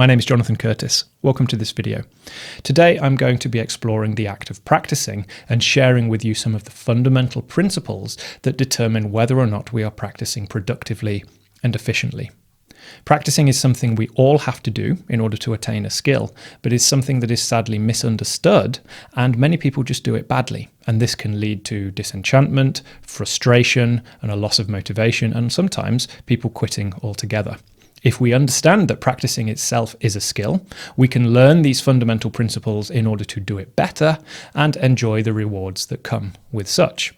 My name is Jonathan Curtis. Welcome to this video. Today I'm going to be exploring the act of practicing and sharing with you some of the fundamental principles that determine whether or not we are practicing productively and efficiently. Practicing is something we all have to do in order to attain a skill, but is something that is sadly misunderstood, and many people just do it badly. And this can lead to disenchantment, frustration, and a loss of motivation, and sometimes people quitting altogether. If we understand that practicing itself is a skill, we can learn these fundamental principles in order to do it better and enjoy the rewards that come with such.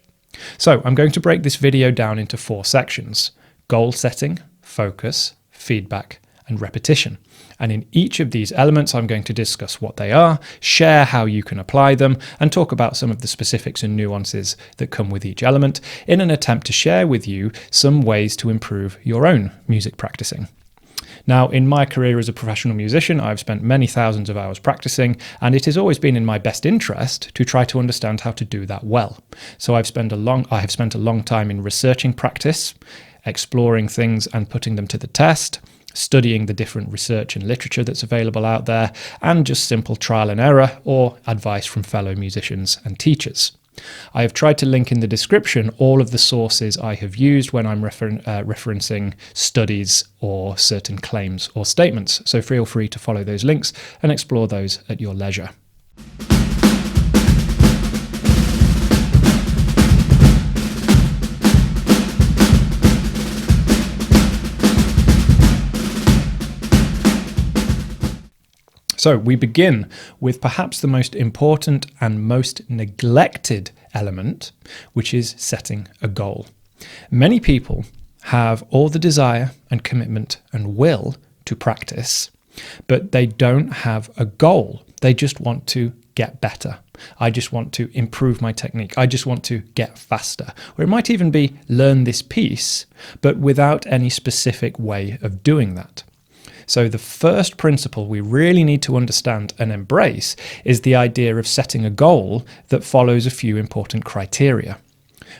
So I'm going to break this video down into 4 sections: goal setting, focus, feedback, and repetition. And in each of these elements, I'm going to discuss what they are, share how you can apply them, and talk about some of the specifics and nuances that come with each element in an attempt to share with you some ways to improve your own music practicing. Now, in my career as a professional musician, I've spent many thousands of hours practicing, and it has always been in my best interest to try to understand how to do that well. So I have spent a long time in researching practice, exploring things and putting them to the test, studying the different research and literature that's available out there, and just simple trial and error or advice from fellow musicians and teachers. I have tried to link in the description all of the sources I have used when I'm referencing studies or certain claims or statements, so feel free to follow those links and explore those at your leisure. So we begin with perhaps the most important and most neglected element, which is setting a goal. Many people have all the desire and commitment and will to practice, but they don't have a goal. They just want to get better. I just want to improve my technique. I just want to get faster. Or it might even be learn this piece, but without any specific way of doing that. So the first principle we really need to understand and embrace is the idea of setting a goal that follows a few important criteria.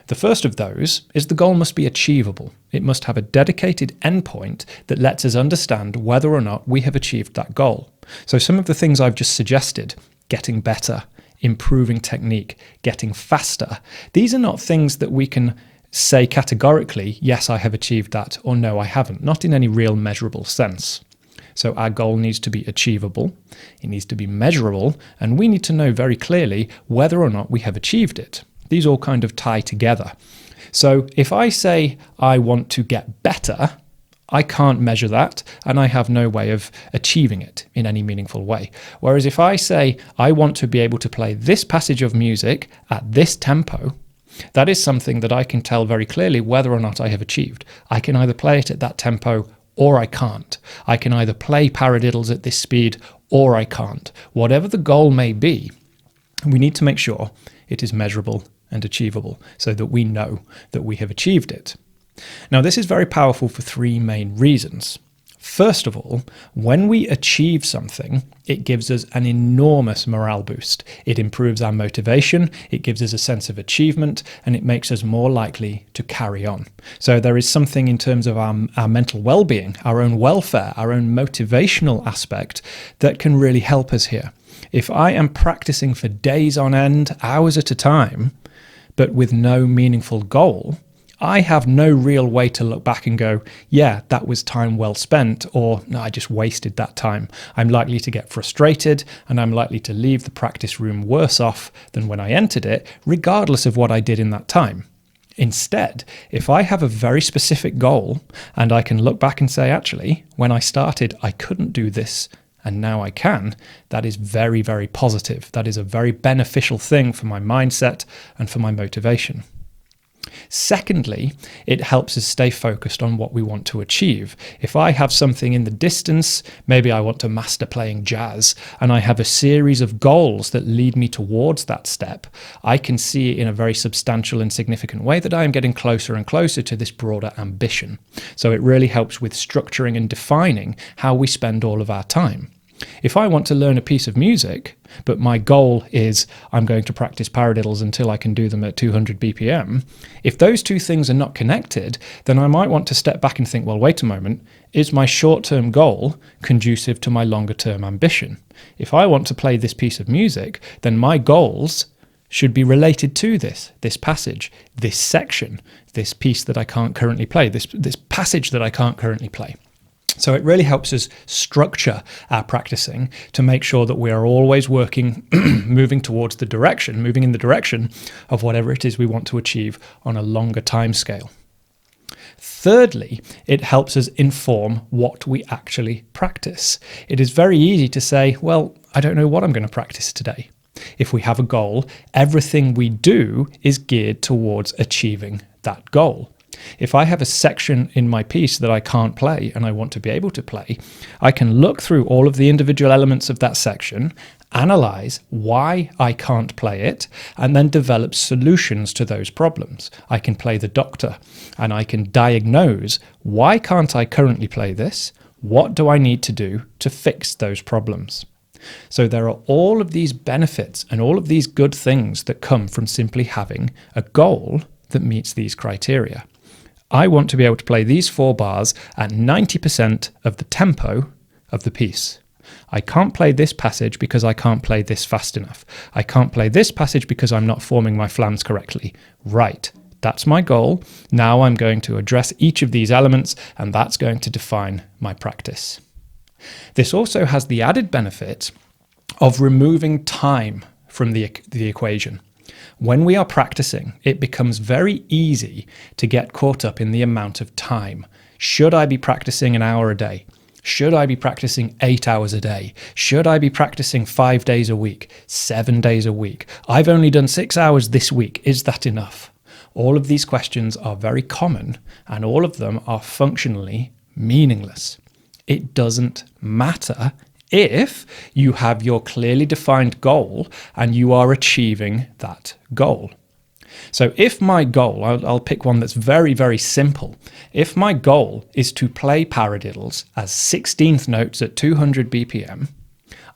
The first of those is the goal must be achievable. It must have a dedicated endpoint that lets us understand whether or not we have achieved that goal. So some of the things I've just suggested, getting better, improving technique, getting faster, these are not things that we can say categorically, yes, I have achieved that, or no, I haven't, not in any real measurable sense. So our goal needs to be achievable, it needs to be measurable, and we need to know very clearly whether or not we have achieved it. These all kind of tie together. So if I say I want to get better, I can't measure that, and I have no way of achieving it in any meaningful way. Whereas if I say I want to be able to play this passage of music at this tempo, that is something that I can tell very clearly whether or not I have achieved. I can either play it at that tempo or I can't. I can either play paradiddles at this speed or I can't. Whatever the goal may be, we need to make sure it is measurable and achievable so that we know that we have achieved it. Now, this is very powerful for 3 main reasons. First of all, when we achieve something, it gives us an enormous morale boost. It improves our motivation, it gives us a sense of achievement, and it makes us more likely to carry on. So there is something in terms of our mental well-being, our own welfare, our own motivational aspect that can really help us here. If I am practicing for days on end, hours at a time, but with no meaningful goal, I have no real way to look back and go, yeah, that was time well spent, or no, I just wasted that time. I'm likely to get frustrated, and I'm likely to leave the practice room worse off than when I entered it, regardless of what I did in that time. Instead, if I have a very specific goal, and I can look back and say, actually, when I started, I couldn't do this, and now I can, that is very, very positive. That is a very beneficial thing for my mindset and for my motivation. Secondly, it helps us stay focused on what we want to achieve. If I have something in the distance, maybe I want to master playing jazz, and I have a series of goals that lead me towards that step, I can see in a very substantial and significant way that I am getting closer and closer to this broader ambition. So it really helps with structuring and defining how we spend all of our time. If I want to learn a piece of music, but my goal is I'm going to practice paradiddles until I can do them at 200 BPM, if those two things are not connected, then I might want to step back and think, well, wait a moment, is my short-term goal conducive to my longer-term ambition? If I want to play this piece of music, then my goals should be related to this passage, this section, this piece that I can't currently play, this passage that I can't currently play. So it really helps us structure our practicing to make sure that we are always working, moving in the direction of whatever it is we want to achieve on a longer time scale. Thirdly, it helps us inform what we actually practice. It is very easy to say, well, I don't know what I'm going to practice today. If we have a goal, everything we do is geared towards achieving that goal. If I have a section in my piece that I can't play and I want to be able to play, I can look through all of the individual elements of that section, analyze why I can't play it, and then develop solutions to those problems. I can play the doctor and I can diagnose, why can't I currently play this? What do I need to do to fix those problems? So there are all of these benefits and all of these good things that come from simply having a goal that meets these criteria. I want to be able to play these 4 bars at 90% of the tempo of the piece. I can't play this passage because I can't play this fast enough. I can't play this passage because I'm not forming my flams correctly. Right, that's my goal. Now I'm going to address each of these elements, and that's going to define my practice. This also has the added benefit of removing time from the equation. When we are practicing, it becomes very easy to get caught up in the amount of time. Should I be practicing an hour a day? Should I be practicing 8 hours a day? Should I be practicing 5 days a week, 7 days a week? I've only done 6 hours this week. Is that enough? All of these questions are very common, and all of them are functionally meaningless. It doesn't matter if you have your clearly defined goal and you are achieving that goal. So if my goal, I'll pick one that's very, very simple. If my goal is to play paradiddles as 16th notes at 200 BPM,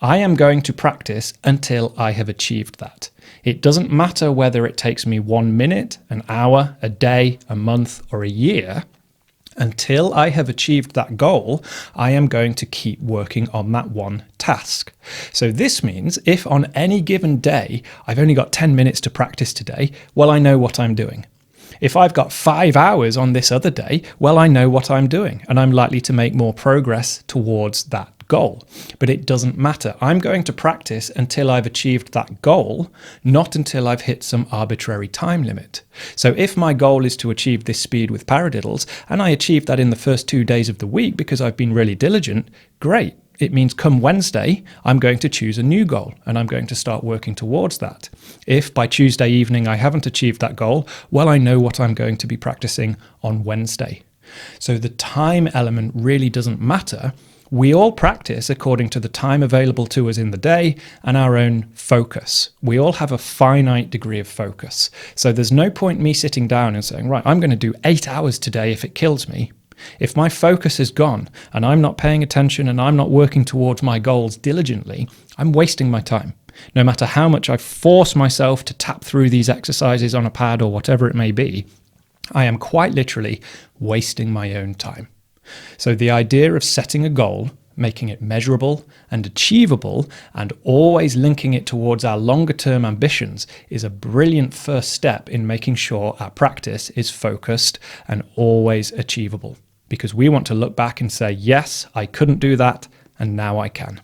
I am going to practice until I have achieved that. It doesn't matter whether it takes me 1 minute, an hour, a day, a month, or a year. Until I have achieved that goal, I am going to keep working on that one task. So this means if on any given day, I've only got 10 minutes to practice today, well, I know what I'm doing. If I've got 5 hours on this other day, well, I know what I'm doing, and I'm likely to make more progress towards that goal. But it doesn't matter. I'm going to practice until I've achieved that goal, not until I've hit some arbitrary time limit. So if my goal is to achieve this speed with paradiddles, and I achieve that in the first 2 days of the week because I've been really diligent, great. It means come Wednesday, I'm going to choose a new goal and I'm going to start working towards that. If by Tuesday evening I haven't achieved that goal, well, I know what I'm going to be practicing on Wednesday. So the time element really doesn't matter. We all practice according to the time available to us in the day and our own focus. We all have a finite degree of focus. So there's no point me sitting down and saying, right, I'm going to do 8 hours today if it kills me. If my focus is gone and I'm not paying attention and I'm not working towards my goals diligently, I'm wasting my time. No matter how much I force myself to tap through these exercises on a pad or whatever it may be, I am quite literally wasting my own time. So the idea of setting a goal, making it measurable and achievable, and always linking it towards our longer term ambitions is a brilliant first step in making sure our practice is focused and always achievable. Because we want to look back and say, yes, I couldn't do that, and now I can.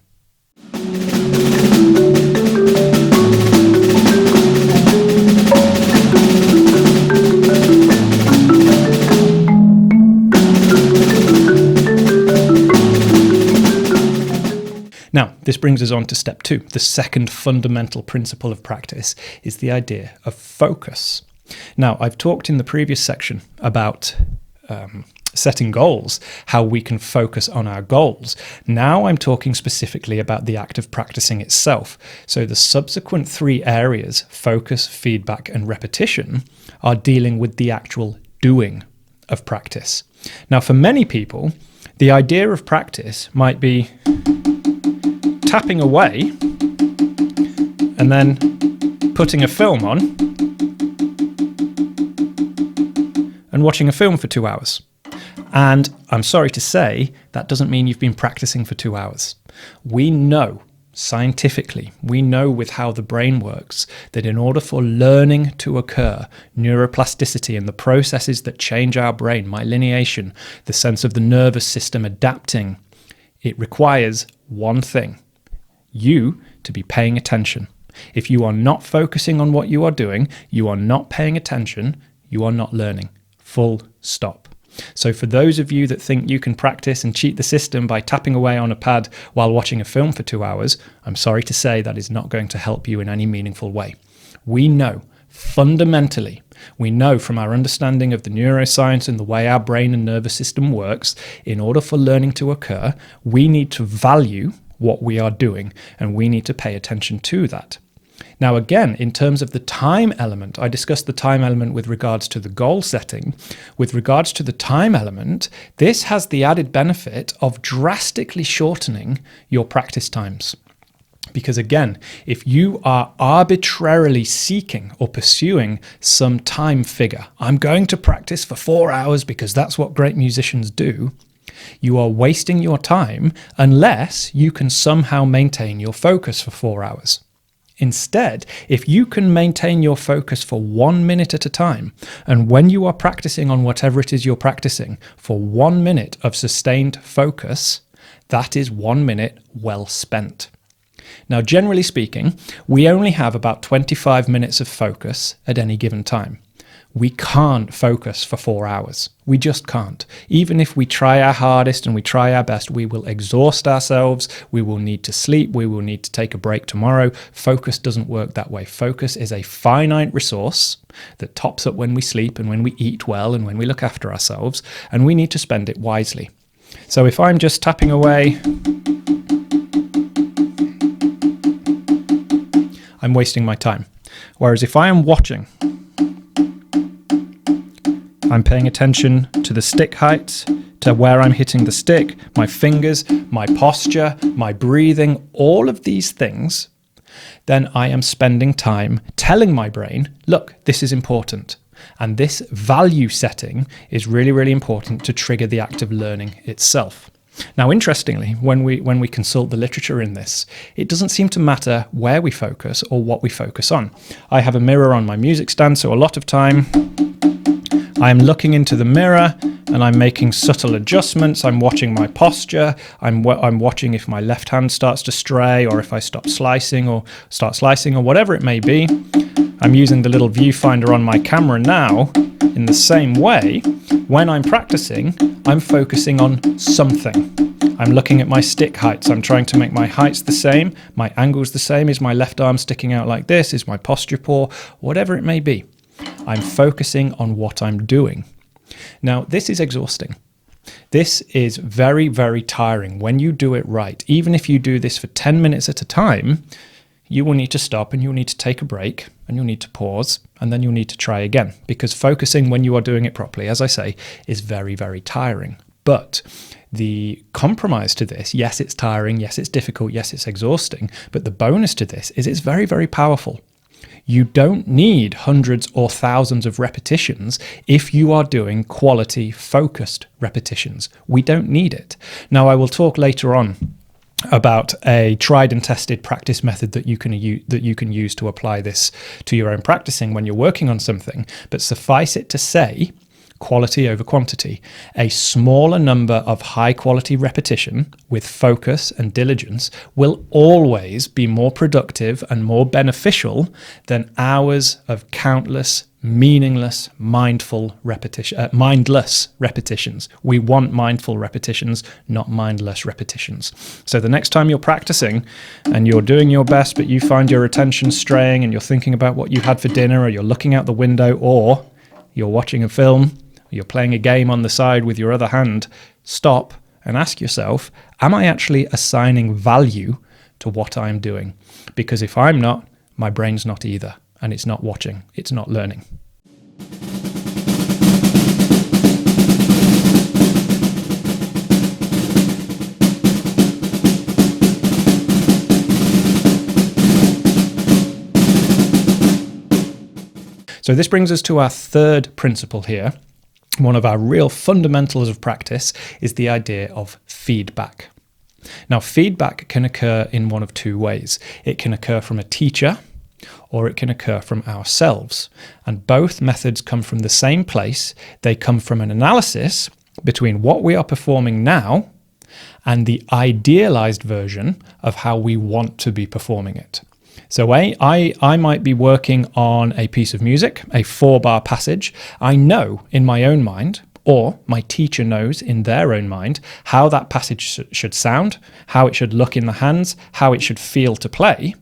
Now, this brings us on to step 2. The second fundamental principle of practice is the idea of focus. Now, I've talked in the previous section about setting goals, how we can focus on our goals. Now I'm talking specifically about the act of practicing itself. So the subsequent 3 areas, focus, feedback, and repetition, are dealing with the actual doing of practice. Now, for many people, the idea of practice might be tapping away and then putting a film on and watching a film for 2 hours. And I'm sorry to say, that doesn't mean you've been practicing for 2 hours. We know scientifically, we know with how the brain works, that in order for learning to occur, neuroplasticity and the processes that change our brain, myeliniation, the sense of the nervous system adapting, it requires one thing: you to be paying attention. If you are not focusing on what you are doing, you are not paying attention, you are not learning. Full stop. So for those of you that think you can practice and cheat the system by tapping away on a pad while watching a film for 2 hours, I'm sorry to say that is not going to help you in any meaningful way. We know fundamentally, we know from our understanding of the neuroscience and the way our brain and nervous system works, in order for learning to occur, we need to value what we are doing and we need to pay attention to that. Now, again, in terms of the time element, I discussed the time element with regards to the goal setting. With regards to the time element, this has the added benefit of drastically shortening your practice times. Because again, if you are arbitrarily seeking or pursuing some time figure, I'm going to practice for 4 hours because that's what great musicians do, you are wasting your time unless you can somehow maintain your focus for 4 hours. Instead, if you can maintain your focus for 1 minute at a time, and when you are practicing on whatever it is you're practicing, for 1 minute of sustained focus, that is 1 minute well spent. Now, generally speaking, we only have about 25 minutes of focus at any given time. We can't focus for 4 hours. We just can't. Even if we try our hardest and we try our best, we will exhaust ourselves. We will need to sleep. We will need to take a break tomorrow. Focus doesn't work that way. Focus is a finite resource that tops up when we sleep and when we eat well and when we look after ourselves, and we need to spend it wisely. So if I'm just tapping away, I'm wasting my time. Whereas if I am watching, I'm paying attention to the stick height, to where I'm hitting the stick, my fingers, my posture, my breathing, all of these things, then I am spending time telling my brain, look, this is important. And this value setting is really, really important to trigger the act of learning itself. Now, interestingly, when we consult the literature in this, it doesn't seem to matter where we focus or what we focus on. I have a mirror on my music stand, so a lot of time I'm looking into the mirror and I'm making subtle adjustments. I'm watching my posture. I'm watching if my left hand starts to stray or if I stop slicing or start slicing or whatever it may be. I'm using the little viewfinder on my camera now. In the same way, when I'm practicing, I'm focusing on something. I'm looking at my stick heights. I'm trying to make my heights the same, my angles the same. Is my left arm sticking out like this? Is my posture poor? Whatever it may be. I'm focusing on what I'm doing. Now, this is exhausting. This is very, very tiring when you do it right. Even if you do this for 10 minutes at a time, you will need to stop and you'll need to take a break and you'll need to pause and then you'll need to try again, because focusing when you are doing it properly, as I say, is very, very tiring. But the compromise to this, yes, it's tiring, yes, it's difficult, yes, it's exhausting, but the bonus to this is it's very, very powerful. You don't need hundreds or thousands of repetitions if you are doing quality focused repetitions. We don't need it. Now, I will talk later on about a tried and tested practice method that you can use to apply this to your own practicing when you're working on something. But suffice it to say, quality over quantity. A smaller number of high quality repetition with focus and diligence will always be more productive and more beneficial than hours of countless, meaningless, mindless repetitions. We want mindful repetitions, not mindless repetitions. So the next time you're practicing and you're doing your best, but you find your attention straying and you're thinking about what you had for dinner, or you're looking out the window, or you're watching a film, you're playing a game on the side with your other hand, stop and ask yourself, am I actually assigning value to what I'm doing? Because if I'm not, my brain's not either, and it's not watching, it's not learning. So this brings us to our third principle here, one of our real fundamentals of practice is the idea of feedback. Now, feedback can occur in one of two ways. It can occur from a teacher, or it can occur from ourselves. And both methods come from the same place. They come from an analysis between what we are performing now and the idealized version of how we want to be performing it. So I might be working on a piece of music, a 4-bar passage. I know in my own mind, or my teacher knows in their own mind, how that passage should sound, how it should look in the hands, how it should feel to play.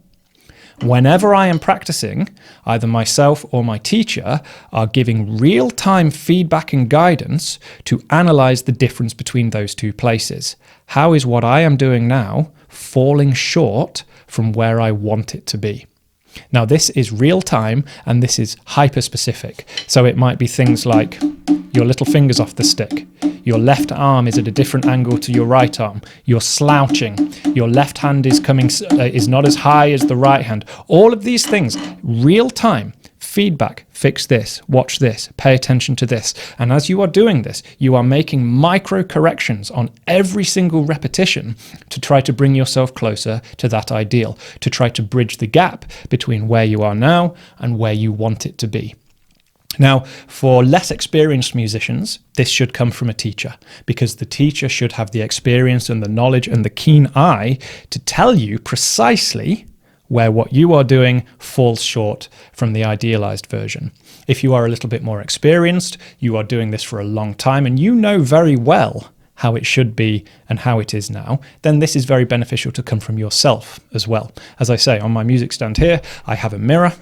Whenever I am practicing, either myself or my teacher are giving real-time feedback and guidance to analyze the difference between those two places. How is what I am doing now falling short from where I want it to be? Now, this is real-time and this is hyper-specific. So it might be things like your little finger's off the stick, your left arm is at a different angle to your right arm, you're slouching, your left hand is not as high as the right hand. All of these things, real-time, feedback, fix this, watch this, pay attention to this. And as you are doing this, you are making micro corrections on every single repetition to try to bring yourself closer to that ideal, to try to bridge the gap between where you are now and where you want it to be. Now, for less experienced musicians, this should come from a teacher, because the teacher should have the experience and the knowledge and the keen eye to tell you precisely where what you are doing falls short from the idealized version. If you are a little bit more experienced, you are doing this for a long time, and you know very well how it should be and how it is now, then this is very beneficial to come from yourself as well. As I say, on my music stand here, I have a mirror,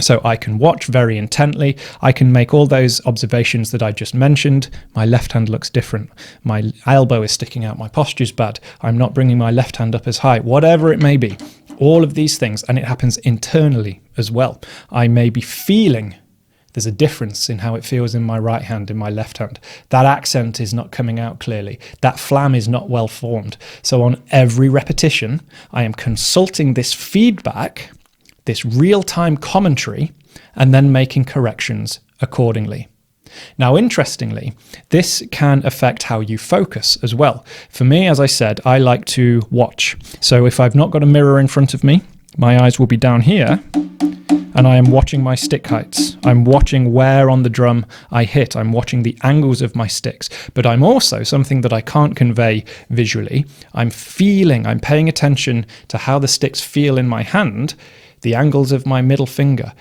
so I can watch very intently. I can make all those observations that I just mentioned. My left hand looks different. My elbow is sticking out. My posture's bad. I'm not bringing my left hand up as high. Whatever it may be. All of these things, and it happens internally as well. I may be feeling there's a difference in how it feels in my right hand, in my left hand. That accent is not coming out clearly. That flam is not well formed. So on every repetition, I am consulting this feedback, this real-time commentary, and then making corrections accordingly. Now, interestingly, this can affect how you focus as well. For me, as I said, I like to watch. So if I've not got a mirror in front of me, my eyes will be down here, and I am watching my stick heights. I'm watching where on the drum I hit. I'm watching the angles of my sticks. But I'm also, something that I can't convey visually, I'm paying attention to how the sticks feel in my hand, the angles of my middle finger,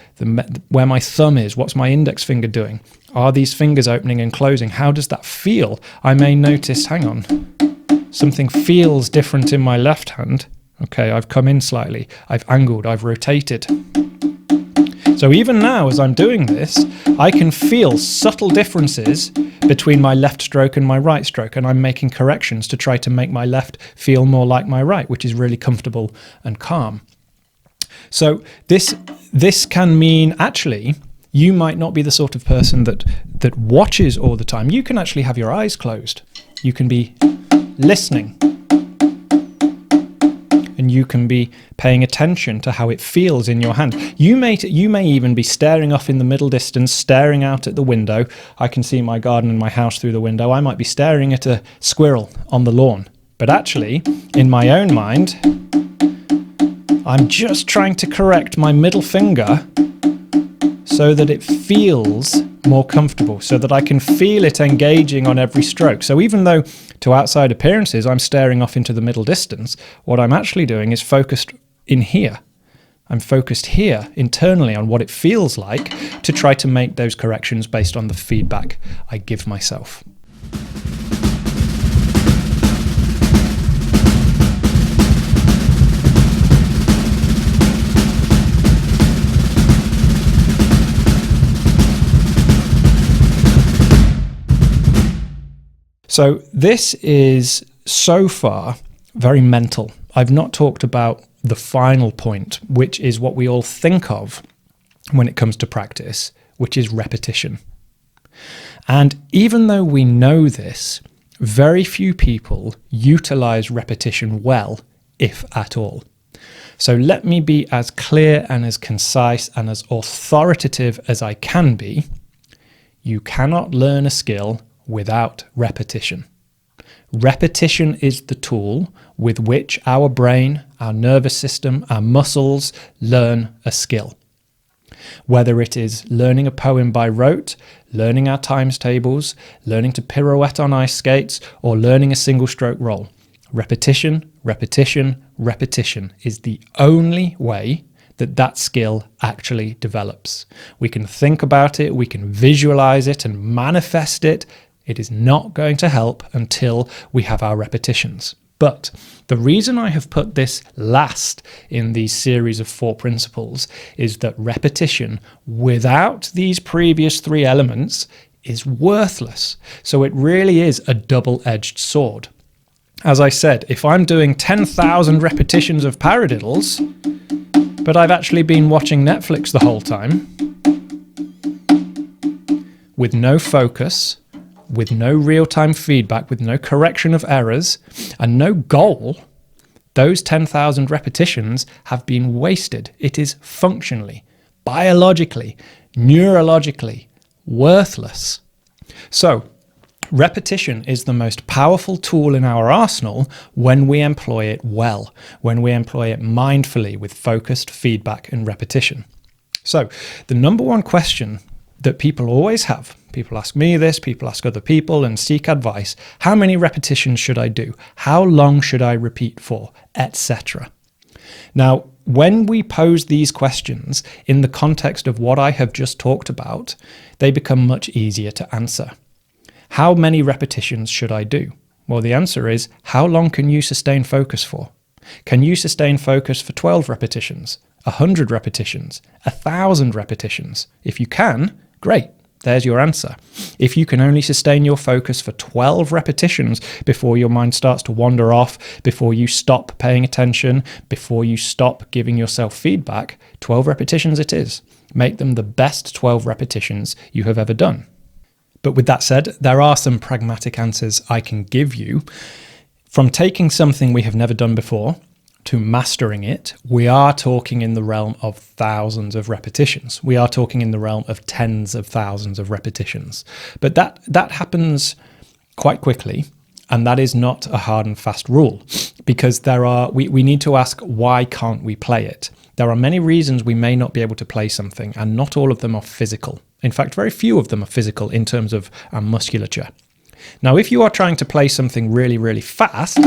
where my thumb is, what's my index finger doing? Are these fingers opening and closing? How does that feel? I may notice, hang on, something feels different in my left hand. Okay, I've come in slightly, I've angled, I've rotated. So even now, as I'm doing this, I can feel subtle differences between my left stroke and my right stroke, and I'm making corrections to try to make my left feel more like my right, which is really comfortable and calm. So this can mean, actually, you might not be the sort of person that watches all the time. You can actually have your eyes closed. You can be listening. And you can be paying attention to how it feels in your hand. You may even be staring off in the middle distance, staring out at the window. I can see my garden and my house through the window. I might be staring at a squirrel on the lawn. But actually, in my own mind, I'm just trying to correct my middle finger so that it feels more comfortable, so that I can feel it engaging on every stroke. So even though to outside appearances I'm staring off into the middle distance, what I'm actually doing is focused in here. I'm focused here internally on what it feels like to try to make those corrections based on the feedback I give myself. So this is so far very mental. I've not talked about the final point, which is what we all think of when it comes to practice, which is repetition. And even though we know this, very few people utilize repetition well, if at all. So let me be as clear and as concise and as authoritative as I can be. You cannot learn a skill without repetition. Repetition is the tool with which our brain, our nervous system, our muscles learn a skill. Whether it is learning a poem by rote, learning our times tables, learning to pirouette on ice skates, or learning a single stroke roll. Repetition, repetition, repetition is the only way that skill actually develops. We can think about it, we can visualize it and manifest it. It is not going to help until we have our repetitions. But the reason I have put this last in these series of 4 principles is that repetition without these previous 3 elements is worthless. So it really is a double-edged sword. As I said, if I'm doing 10,000 repetitions of paradiddles, but I've actually been watching Netflix the whole time, with no focus, with no real-time feedback, with no correction of errors, and no goal, those 10,000 repetitions have been wasted. It is functionally, biologically, neurologically worthless. So, repetition is the most powerful tool in our arsenal when we employ it well, when we employ it mindfully with focused feedback and repetition. So, the number one question that people always have, people ask me this, people ask other people and seek advice, how many repetitions should I do? How long should I repeat for? Etc. Now, when we pose these questions in the context of what I have just talked about, they become much easier to answer. How many repetitions should I do? Well, the answer is, how long can you sustain focus for? Can you sustain focus for 12 repetitions, 100 repetitions, 1,000 repetitions? If you can, great. There's your answer. If you can only sustain your focus for 12 repetitions before your mind starts to wander off, before you stop paying attention, before you stop giving yourself feedback, 12 repetitions it is. Make them the best 12 repetitions you have ever done. But with that said, there are some pragmatic answers I can give you. From taking something we have never done before to mastering it, we are talking in the realm of thousands of repetitions. We are talking in the realm of tens of thousands of repetitions. But that happens quite quickly, and that is not a hard and fast rule, because we need to ask, why can't we play it? There are many reasons we may not be able to play something, and not all of them are physical. In fact, very few of them are physical in terms of our musculature. Now, if you are trying to play something really, really fast,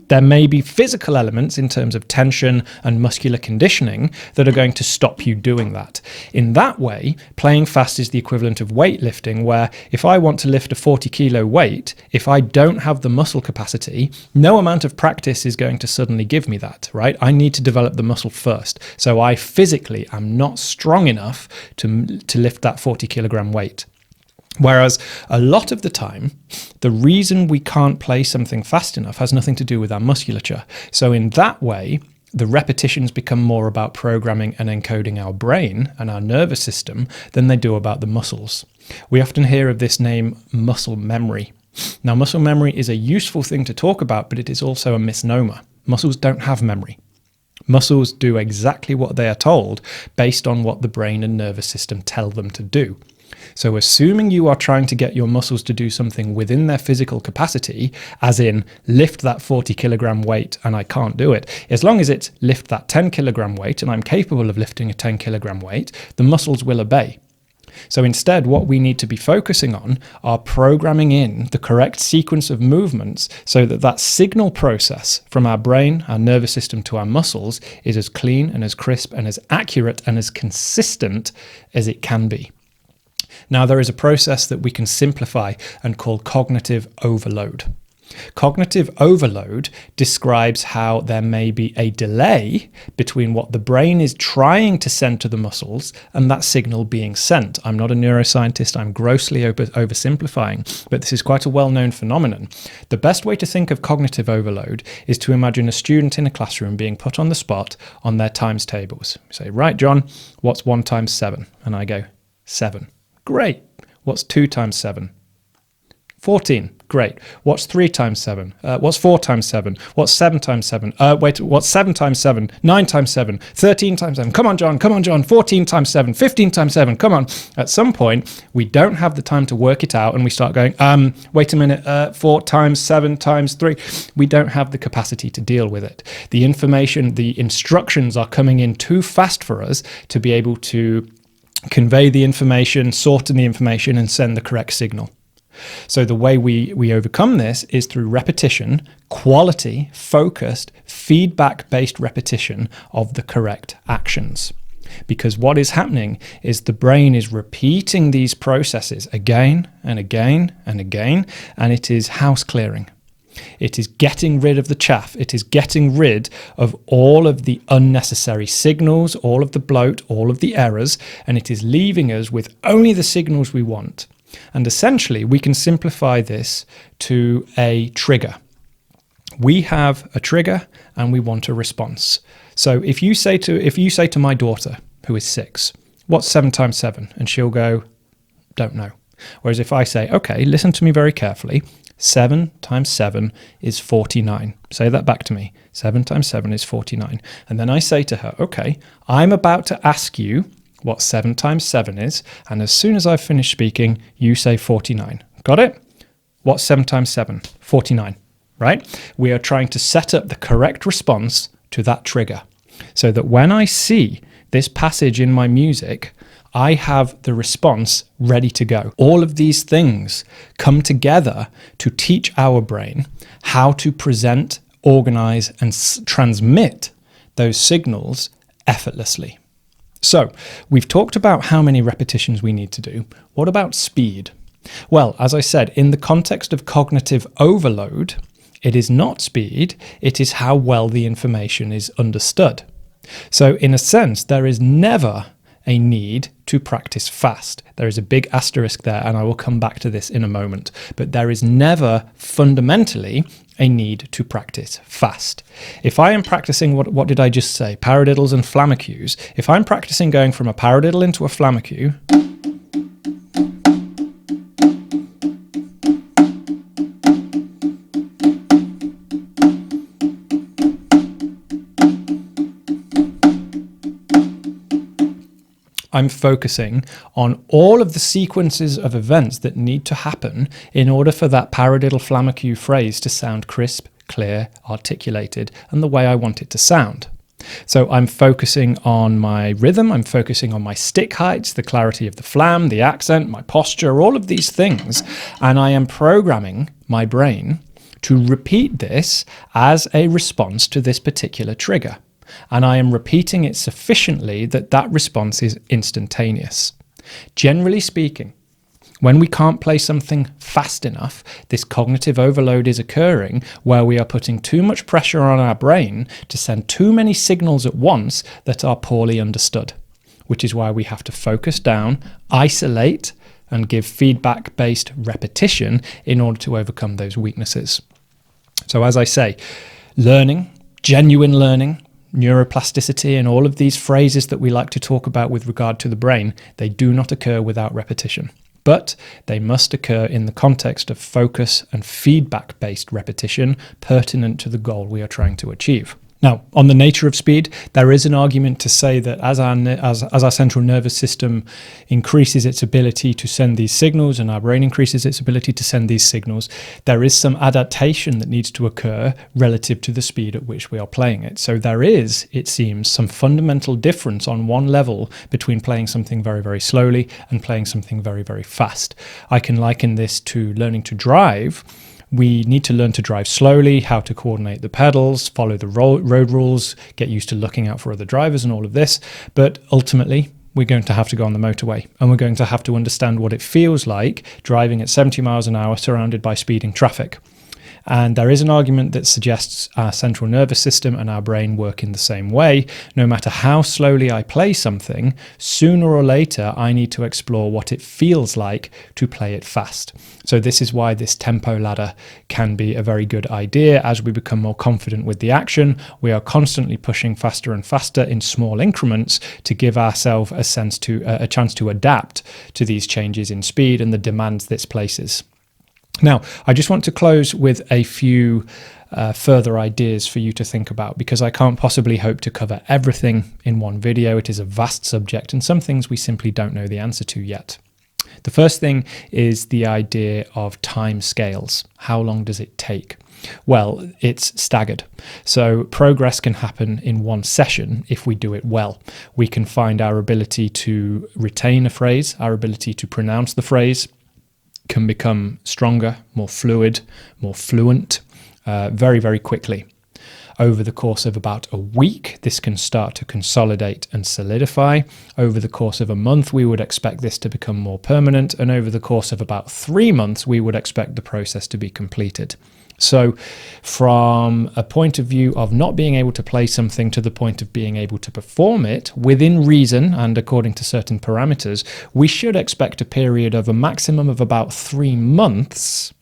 there may be physical elements in terms of tension and muscular conditioning that are going to stop you doing that. In that way, playing fast is the equivalent of weightlifting, where if I want to lift a 40 kilo weight, if I don't have the muscle capacity, no amount of practice is going to suddenly give me that, right? I need to develop the muscle first. So I physically am not strong enough to lift that 40 kilogram weight. Whereas a lot of the time, the reason we can't play something fast enough has nothing to do with our musculature. So in that way, the repetitions become more about programming and encoding our brain and our nervous system than they do about the muscles. We often hear of this name, muscle memory. Now, muscle memory is a useful thing to talk about, but it is also a misnomer. Muscles don't have memory. Muscles do exactly what they are told based on what the brain and nervous system tell them to do. So assuming you are trying to get your muscles to do something within their physical capacity, as in lift that 40 kilogram weight and I can't do it, as long as it's lift that 10 kilogram weight and I'm capable of lifting a 10 kilogram weight, the muscles will obey. So instead, what we need to be focusing on are programming in the correct sequence of movements so that signal process from our brain, our nervous system to our muscles is as clean and as crisp and as accurate and as consistent as it can be. Now, there is a process that we can simplify and call cognitive overload. Cognitive overload describes how there may be a delay between what the brain is trying to send to the muscles and that signal being sent. I'm not a neuroscientist, I'm grossly oversimplifying, but this is quite a well-known phenomenon. The best way to think of cognitive overload is to imagine a student in a classroom being put on the spot on their times tables. You say, right, John, what's 1 times 7? And I go, 7. Great. What's 2 times 7? 14. Great. What's 3 times 7? What's 4 times 7? What's 7 times 7? What's 7 times 7? 9 times 7? 13 times 7? Come on, John. 14 times 7? 15 times 7? Come on. At some point, we don't have the time to work it out and we start going, wait a minute, 4 times 7 times 3. We don't have the capacity to deal with it. The information, the instructions are coming in too fast for us to be able to convey the information, sort in the information, and send the correct signal. So the way we overcome this is through repetition, quality, focused, feedback-based repetition of the correct actions. Because what is happening is the brain is repeating these processes again and again and again, and it is house clearing. It is getting rid of the chaff. It is getting rid of all of the unnecessary signals, all of the bloat, all of the errors, and it is leaving us with only the signals we want. And essentially, we can simplify this to a trigger. We have a trigger and we want a response. So if you say to my daughter, who is 6, what's 7 times 7? And she'll go, don't know. Whereas if I say, okay, listen to me very carefully, 7 times 7 is 49. Say that back to me. 7 times 7 is 49. And then I say to her, okay, I'm about to ask you what 7 times 7 is, and as soon as I've finished speaking, you say 49. Got it? What's 7 times 7? 49, right? We are trying to set up the correct response to that trigger, so that when I see this passage in my music, I have the response ready to go. All of these things come together to teach our brain how to present, organize, and transmit those signals effortlessly. So, we've talked about how many repetitions we need to do. What about speed? Well, as I said, in the context of cognitive overload, it is not speed, it is how well the information is understood. So, in a sense, there is never a need to practice fast. There is a big asterisk there, and I will come back to this in a moment. But there is never fundamentally a need to practice fast. If I am practicing, what did I just say? Paradiddles and flammacues. If I'm practicing going from a paradiddle into a flammacue, I'm focusing on all of the sequences of events that need to happen in order for that paradiddle flammacue phrase to sound crisp, clear, articulated, and the way I want it to sound. So I'm focusing on my rhythm, I'm focusing on my stick heights, the clarity of the flam, the accent, my posture, all of these things, and I am programming my brain to repeat this as a response to this particular trigger. And I am repeating it sufficiently that that response is instantaneous. Generally speaking, when we can't play something fast enough, this cognitive overload is occurring where we are putting too much pressure on our brain to send too many signals at once that are poorly understood, which is why we have to focus down, isolate, and give feedback-based repetition in order to overcome those weaknesses. So as I say, learning, genuine learning, neuroplasticity, and all of these phrases that we like to talk about with regard to the brain, they do not occur without repetition. But they must occur in the context of focus and feedback-based repetition pertinent to the goal we are trying to achieve. Now, on the nature of speed, there is an argument to say that as our central nervous system increases its ability to send these signals and our brain increases its ability to send these signals, there is some adaptation that needs to occur relative to the speed at which we are playing it. So there is, it seems, some fundamental difference on one level between playing something very, very slowly and playing something very, very fast. I can liken this to learning to drive. We need to learn to drive slowly, how to coordinate the pedals, follow the road rules, get used to looking out for other drivers and all of this. But ultimately, we're going to have to go on the motorway and we're going to have to understand what it feels like driving at 70 miles an hour surrounded by speeding traffic. And there is an argument that suggests our central nervous system and our brain work in the same way. No matter how slowly I play something, sooner or later I need to explore what it feels like to play it fast. So this is why this tempo ladder can be a very good idea. As we become more confident with the action, we are constantly pushing faster and faster in small increments to give ourselves a chance to adapt to these changes in speed and the demands this places. Now, I just want to close with a few further ideas for you to think about, because I can't possibly hope to cover everything in one video. It is a vast subject, and some things we simply don't know the answer to yet. The first thing is the idea of time scales. How long does it take? Well, it's staggered. So progress can happen in one session if we do it well. We can find our ability to retain a phrase, our ability to pronounce the phrase can become stronger, more fluid, more fluent, very, very quickly. Over the course of about a week, this can start to consolidate and solidify. Over the course of a month, we would expect this to become more permanent. And over the course of about 3 months, we would expect the process to be completed. So from a point of view of not being able to play something to the point of being able to perform it within reason and according to certain parameters, we should expect a period of a maximum of about 3 months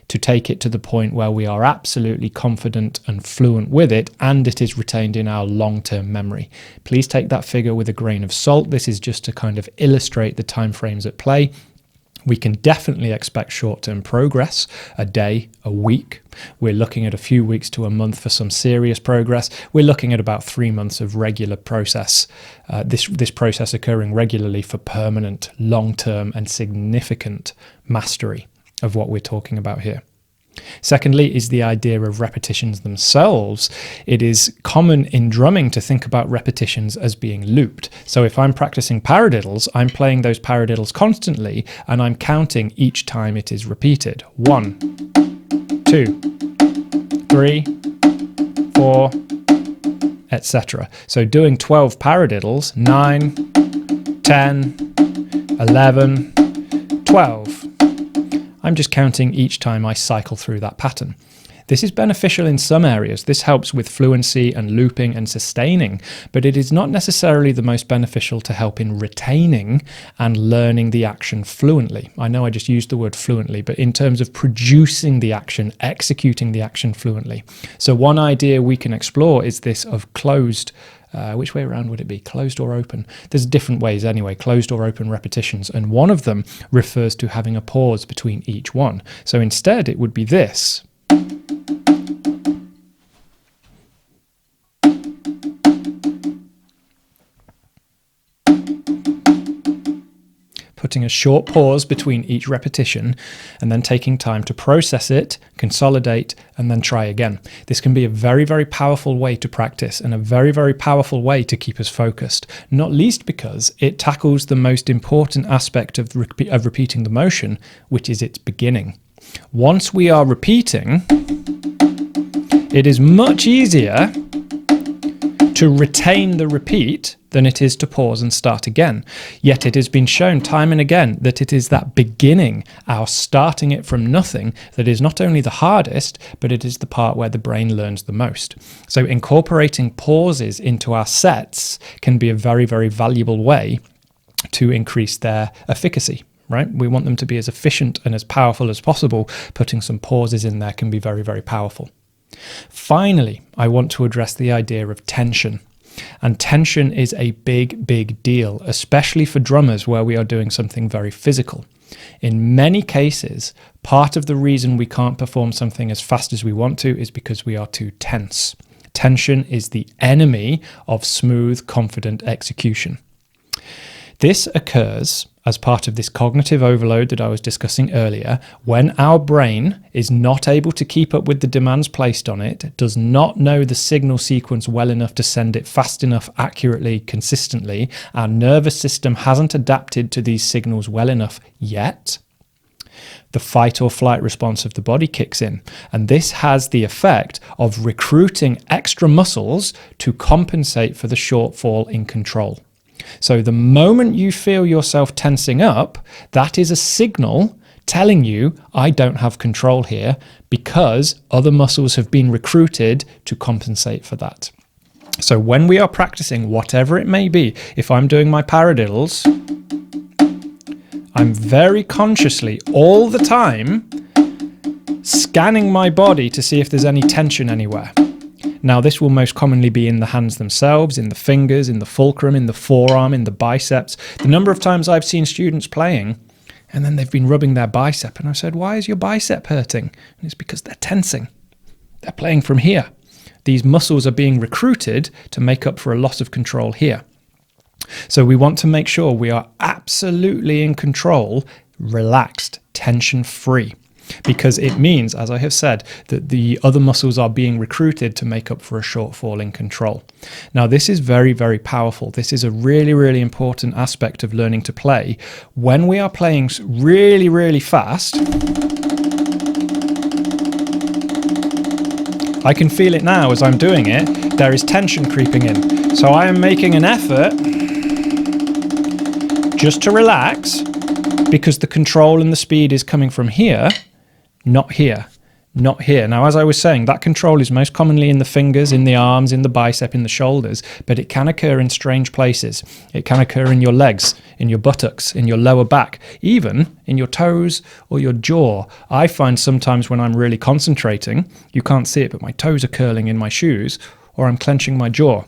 to take it to the point where we are absolutely confident and fluent with it, and it is retained in our long-term memory. Please take that figure with a grain of salt. This is just to kind of illustrate the timeframes at play. We can definitely expect short-term progress, a day, a week. We're looking at a few weeks to a month for some serious progress. We're looking at about 3 months of regular process, this process occurring regularly for permanent, long-term and significant mastery of what we're talking about here. Secondly is the idea of repetitions themselves. It is common in drumming to think about repetitions as being looped. So if I'm practicing paradiddles, I'm playing those paradiddles constantly and I'm counting each time it is repeated. 1, 2, 3, 4, etc. So doing 12 paradiddles, 9, 10, 11, 12. I'm just counting each time I cycle through that pattern. This is beneficial in some areas. This helps with fluency and looping and sustaining, but it is not necessarily the most beneficial to help in retaining and learning the action fluently. I know I just used the word fluently, but in terms of producing the action, executing the action fluently. So one idea we can explore is this of closed which way around would it be? Closed or open? There's different ways anyway, closed or open repetitions. And one of them refers to having a pause between each one. So instead it would be this. Putting a short pause between each repetition and then taking time to process it, consolidate, and then try again. This can be a very, very powerful way to practice and a very, very powerful way to keep us focused, not least because it tackles the most important aspect of repeating the motion, which is its beginning. Once we are repeating, it is much easier to retain the repeat than it is to pause and start again. Yet it has been shown time and again that it is that beginning, our starting it from nothing, that is not only the hardest, but it is the part where the brain learns the most. So incorporating pauses into our sets can be a very, very valuable way to increase their efficacy. Right? We want them to be as efficient and as powerful as possible. Putting some pauses in there can be very, very powerful. Finally, I want to address the idea of tension. And tension is a big, big deal, especially for drummers where we are doing something very physical. In many cases, part of the reason we can't perform something as fast as we want to is because we are too tense. Tension is the enemy of smooth, confident execution. This occurs as part of this cognitive overload that I was discussing earlier, when our brain is not able to keep up with the demands placed on it, does not know the signal sequence well enough to send it fast enough, accurately, consistently. Our nervous system hasn't adapted to these signals well enough yet. The fight or flight response of the body kicks in. And this has the effect of recruiting extra muscles to compensate for the shortfall in control. So the moment you feel yourself tensing up, that is a signal telling you, I don't have control here, because other muscles have been recruited to compensate for that. So when we are practicing, whatever it may be, if I'm doing my paradiddles, I'm very consciously all the time scanning my body to see if there's any tension anywhere. Now, this will most commonly be in the hands themselves, in the fingers, in the fulcrum, in the forearm, in the biceps. The number of times I've seen students playing And then they've been rubbing their bicep. And I said, why is your bicep hurting? And it's because they're tensing. They're playing from here. These muscles are being recruited to make up for a loss of control here. So we want to make sure we are absolutely in control, relaxed, tension-free. Because it means, as I have said, that the other muscles are being recruited to make up for a shortfall in control. Now, this is very, very powerful. This is a really, really important aspect of learning to play. When we are playing really, really fast, I can feel it now as I'm doing it. There is tension creeping in. So I am making an effort just to relax, because the control and the speed is coming from here, not here, not here. Now, as I was saying, that control is most commonly in the fingers, in the arms, in the bicep, in the shoulders, but it can occur in strange places. It can occur in your legs, in your buttocks, in your lower back, even in your toes or your jaw. I find sometimes when I'm really concentrating, you can't see it, but my toes are curling in my shoes, or I'm clenching my jaw.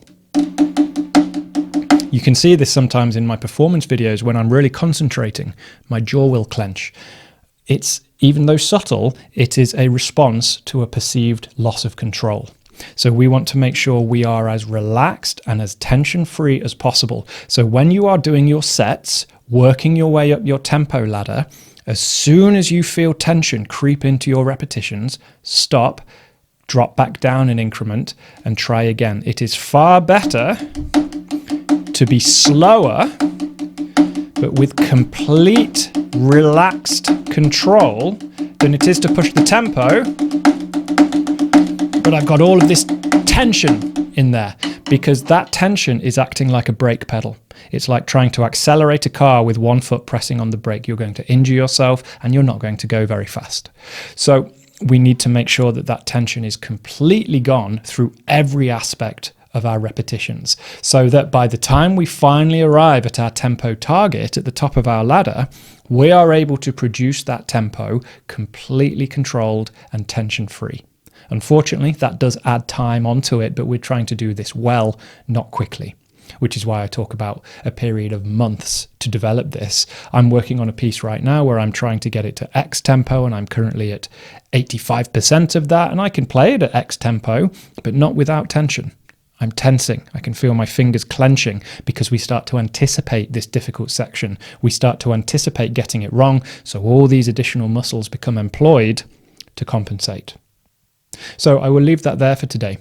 You can see this sometimes in my performance videos. When I'm really concentrating, my jaw will clench. It's, even though subtle, it is a response to a perceived loss of control. So we want to make sure we are as relaxed and as tension-free as possible. So when you are doing your sets, working your way up your tempo ladder, as soon as you feel tension creep into your repetitions, stop, drop back down an increment, and try again. It is far better to be slower, but with complete relaxed control, than it is to push the tempo, but I've got all of this tension in there, because that tension is acting like a brake pedal. It's like trying to accelerate a car with one foot pressing on the brake. You're going to injure yourself and you're not going to go very fast. So we need to make sure that that tension is completely gone through every aspect of our repetitions, so that by the time we finally arrive at our tempo target at the top of our ladder, we are able to produce that tempo completely controlled and tension-free. Unfortunately, that does add time onto it, but we're trying to do this well, not quickly, which is why I talk about a period of months to develop this. I'm working on a piece right now where I'm trying to get it to X tempo, and I'm currently at 85% of that, and I can play it at X tempo, but not without tension. I'm tensing. I can feel my fingers clenching, because we start to anticipate this difficult section. We start to anticipate getting it wrong, so all these additional muscles become employed to compensate. So I will leave that there for today.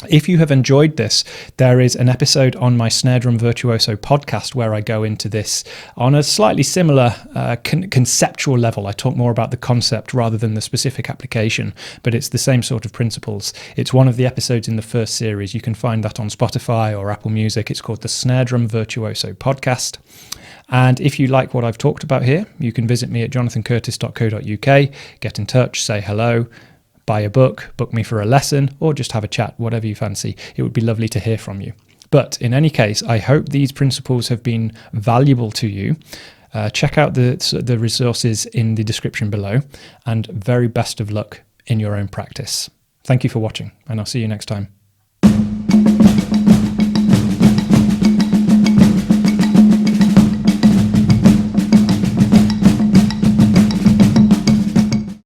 If you have enjoyed this, there is an episode on my Snare Drum Virtuoso podcast where I go into this on a slightly similar conceptual level. I talk more about the concept rather than the specific application, but it's the same sort of principles. It's one of the episodes in the first series. You can find that on Spotify or Apple Music. It's called the Snare Drum Virtuoso podcast. And if you like what I've talked about here, you can visit me at jonathancurtis.co.uk, get in touch, say hello, buy a book, book me for a lesson, or just have a chat, whatever you fancy. It would be lovely to hear from you. But in any case, I hope these principles have been valuable to you. Check out the resources in the description below, and very best of luck in your own practice. Thank you for watching, and I'll see you next time.